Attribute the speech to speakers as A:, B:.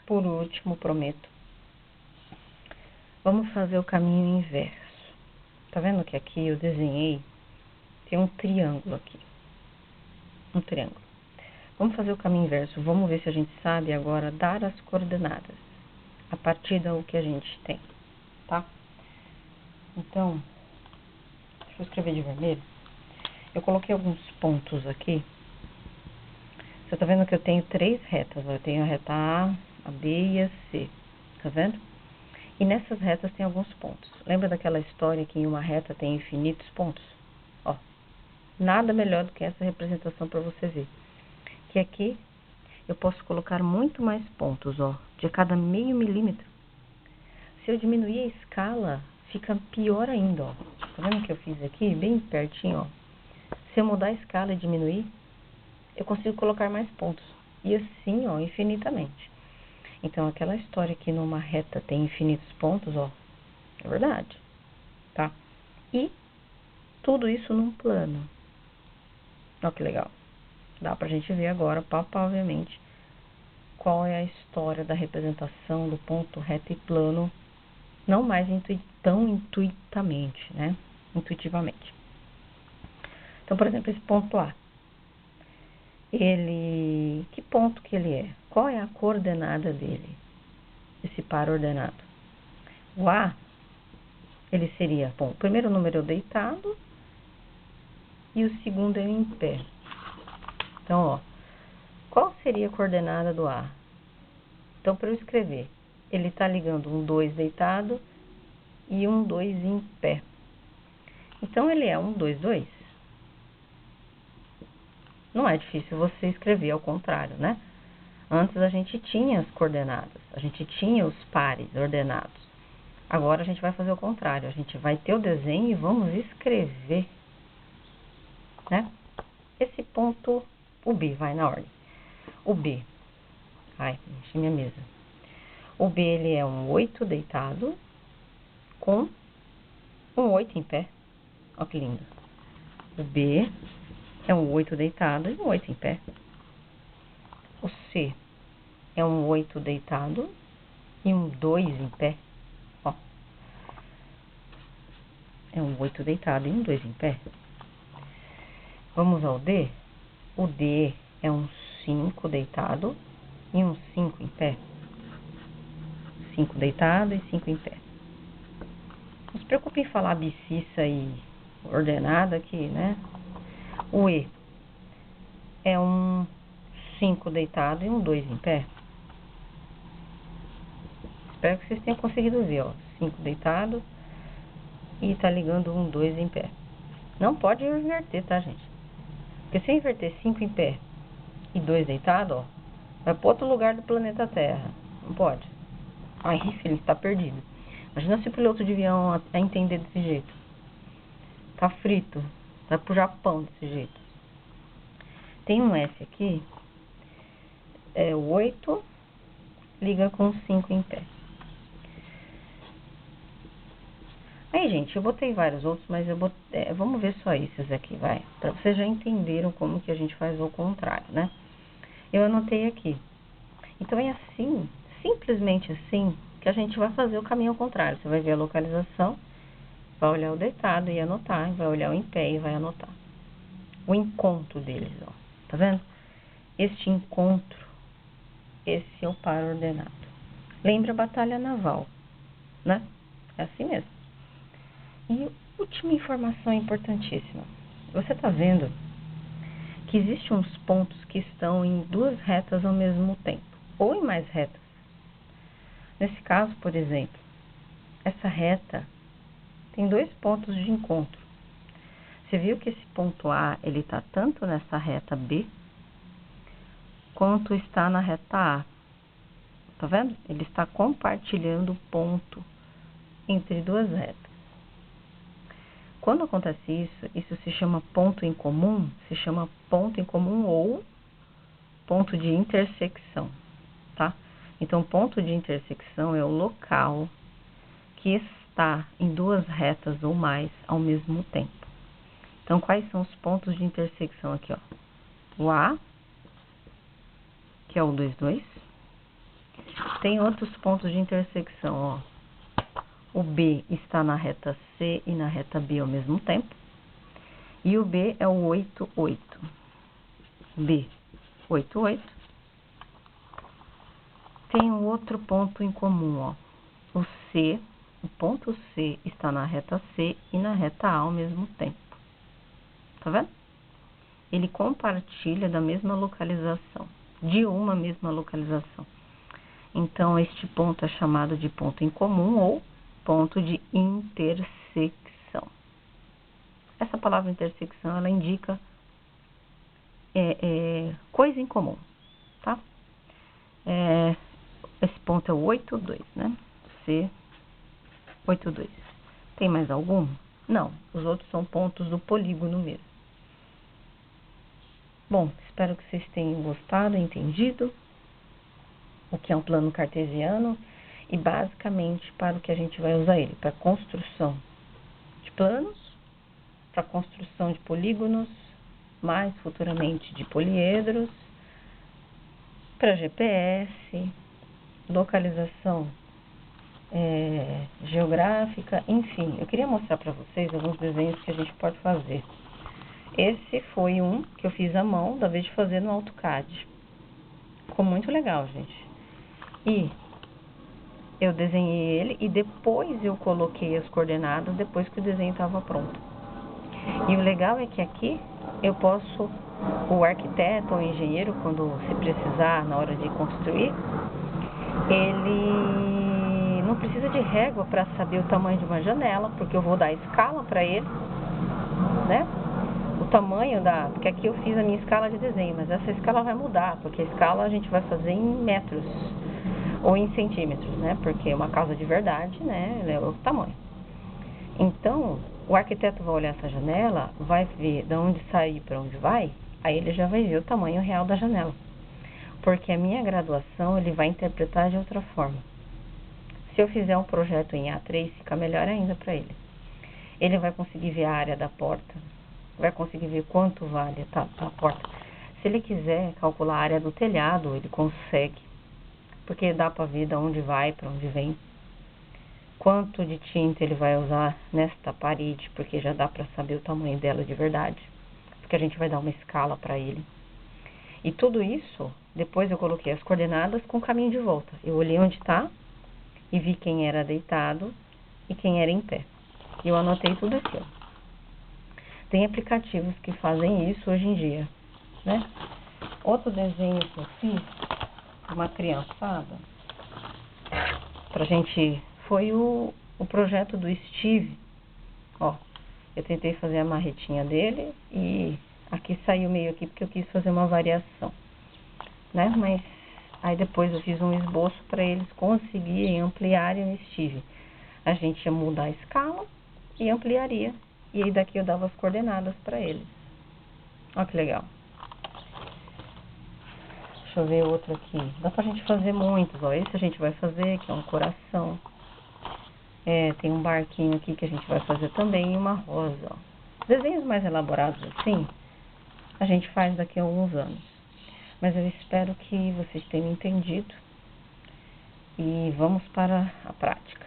A: por último, prometo, vamos fazer o caminho inverso. Tá vendo que aqui eu desenhei, tem um triângulo aqui, um triângulo. Vamos fazer o caminho inverso, vamos ver se a gente sabe agora dar as coordenadas, a partir do que a gente tem, tá? Então, deixa eu escrever de vermelho. Eu coloquei alguns pontos aqui. Você tá vendo que eu tenho 3 retas, ó. Eu tenho a reta A B e a C, tá vendo? E nessas retas tem alguns pontos. Lembra daquela história que em uma reta tem infinitos pontos? Ó, nada melhor do que essa representação para você ver. Que aqui eu posso colocar muito mais pontos, ó, de cada meio milímetro. Se eu diminuir a escala, fica pior ainda, ó. Tá vendo que eu fiz aqui, bem pertinho, ó? Se eu mudar a escala e diminuir, eu consigo colocar mais pontos. E assim, ó, infinitamente. Então, aquela história que numa reta tem infinitos pontos, ó, é verdade, tá? E tudo isso num plano. Ó que legal. Dá pra gente ver agora, palpavelmente, qual é a história da representação do ponto reto e plano, não mais tão intuitivamente, né? Intuitivamente. Então, por exemplo, esse ponto A. Que ponto que ele é? Qual é a coordenada dele? Esse par ordenado. O A, ele seria, bom, o primeiro número é o deitado e o segundo é o em pé. Então, ó, qual seria a coordenada do A? Então, para eu escrever, ele está ligando um 2 deitado e um 2 em pé. Então, ele é um 2, 2. Não é difícil você escrever ao contrário, né? Antes a gente tinha as coordenadas, a gente tinha os pares ordenados. Agora a gente vai fazer o contrário, a gente vai ter o desenho e vamos escrever, né? Esse ponto, o B, vai na ordem. O B, ai, enchi minha mesa. O B, ele é um 8 deitado com um 8 em pé. Olha que lindo. O B é um 8 deitado e um 8 em pé. O C é um 8 deitado e um 2 em pé. Ó. É um 8 deitado e um 2 em pé. Vamos ao D. O D é um 5 deitado e um 5 em pé. 5 deitado e 5 em pé. Não se preocupe em falar abscissa e ordenada aqui, né? O E é um 5 deitado e um 2 em pé. Espero que vocês tenham conseguido ver, ó. 5 deitado e tá ligando um 2 em pé. Não pode inverter, tá, gente? Porque se eu inverter 5 em pé e 2 deitado, ó, vai para outro lugar do planeta Terra. Não pode. Ai, filho, tá perdido. Imagina se o piloto de avião a entender desse jeito. Tá frito. Vai pro Japão desse jeito. Tem um S aqui. É o 8 liga com 5 em pé. Aí, gente, eu botei vários outros, mas vamos ver só esses aqui, vai. Pra vocês já entenderam como que a gente faz o contrário, né? Eu anotei aqui. Então, é assim, simplesmente assim, que a gente vai fazer o caminho ao contrário. Você vai ver a localização, vai olhar o deitado e anotar, vai olhar o em pé e vai anotar. O encontro deles, ó. Tá vendo? Este encontro, esse é o par ordenado. Lembra a batalha naval, né? É assim mesmo. E última informação importantíssima. Você tá vendo que existem uns pontos que estão em 2 retas ao mesmo tempo, ou em mais retas. Nesse caso, por exemplo, essa reta tem 2 pontos de encontro. Você viu que esse ponto A, ele está tanto nessa reta B, quanto está na reta A. Tá vendo? Ele está compartilhando ponto entre 2 retas. Quando acontece isso se chama ponto em comum, ou ponto de intersecção, tá? Então, ponto de intersecção é o local que está em 2 retas ou mais ao mesmo tempo. Então, quais são os pontos de intersecção aqui, ó? O A, que é o 2, 2. Tem outros pontos de intersecção, ó. O B está na reta C e na reta B ao mesmo tempo. E o B é o 8, 8. B, 8, 8. Tem um outro ponto em comum, ó. O C, o ponto C está na reta C e na reta A ao mesmo tempo. Tá vendo? Ele compartilha da mesma localização, de uma mesma localização. Então, este ponto é chamado de ponto em comum ou ponto de intersecção. Essa palavra intersecção, ela indica coisa em comum, tá? Esse ponto é o 8, 2, né? C, 8, 2. Tem mais algum? Não, os outros são pontos do polígono mesmo. Bom, espero que vocês tenham gostado, entendido o que é um plano cartesiano e basicamente para o que a gente vai usar ele, para construção de planos, para construção de polígonos, mais futuramente de poliedros, para GPS, localização geográfica, enfim. Eu queria mostrar para vocês alguns desenhos que a gente pode fazer. Esse foi um que eu fiz à mão, da vez de fazer no AutoCAD. Ficou muito legal, gente. E eu desenhei ele e depois eu coloquei as coordenadas depois que o desenho estava pronto. E o legal é que aqui eu posso, o arquiteto ou o engenheiro, quando se precisar na hora de construir, ele não precisa de régua para saber o tamanho de uma janela, porque eu vou dar escala para ele, né? O tamanho porque aqui eu fiz a minha escala de desenho, mas essa escala vai mudar, porque a escala a gente vai fazer em metros ou em centímetros, né? Porque uma casa de verdade, né, é o tamanho. Então, o arquiteto vai olhar essa janela, vai ver de onde sair para onde vai, aí ele já vai ver o tamanho real da janela. Porque a minha graduação, ele vai interpretar de outra forma. Se eu fizer um projeto em A3, fica melhor ainda para ele. Ele vai conseguir ver a área da porta, vai conseguir ver quanto vale a porta. Se ele quiser calcular a área do telhado, ele consegue, porque dá para ver de onde vai, para onde vem. Quanto de tinta ele vai usar nesta parede, porque já dá para saber o tamanho dela de verdade, porque a gente vai dar uma escala para ele. E tudo isso, depois eu coloquei as coordenadas com o caminho de volta. Eu olhei onde está e vi quem era deitado e quem era em pé. E eu anotei tudo aqui, ó. Tem aplicativos que fazem isso hoje em dia, né? Outro desenho que eu fiz, uma criançada, pra gente, foi o projeto do Steve. Ó, eu tentei fazer a marretinha dele e aqui saiu meio aqui porque eu quis fazer uma variação, né? Mas aí depois eu fiz um esboço para eles conseguirem ampliarem o Steve. A gente ia mudar a escala e ampliaria. E aí daqui eu dava as coordenadas para eles. Olha que legal. Deixa eu ver outro aqui. Dá pra gente fazer muitos, ó. Esse a gente vai fazer, que é um coração. Tem um barquinho aqui que a gente vai fazer também e uma rosa, ó. Desenhos mais elaborados assim, a gente faz daqui a alguns anos. Mas eu espero que vocês tenham entendido. E vamos para a prática.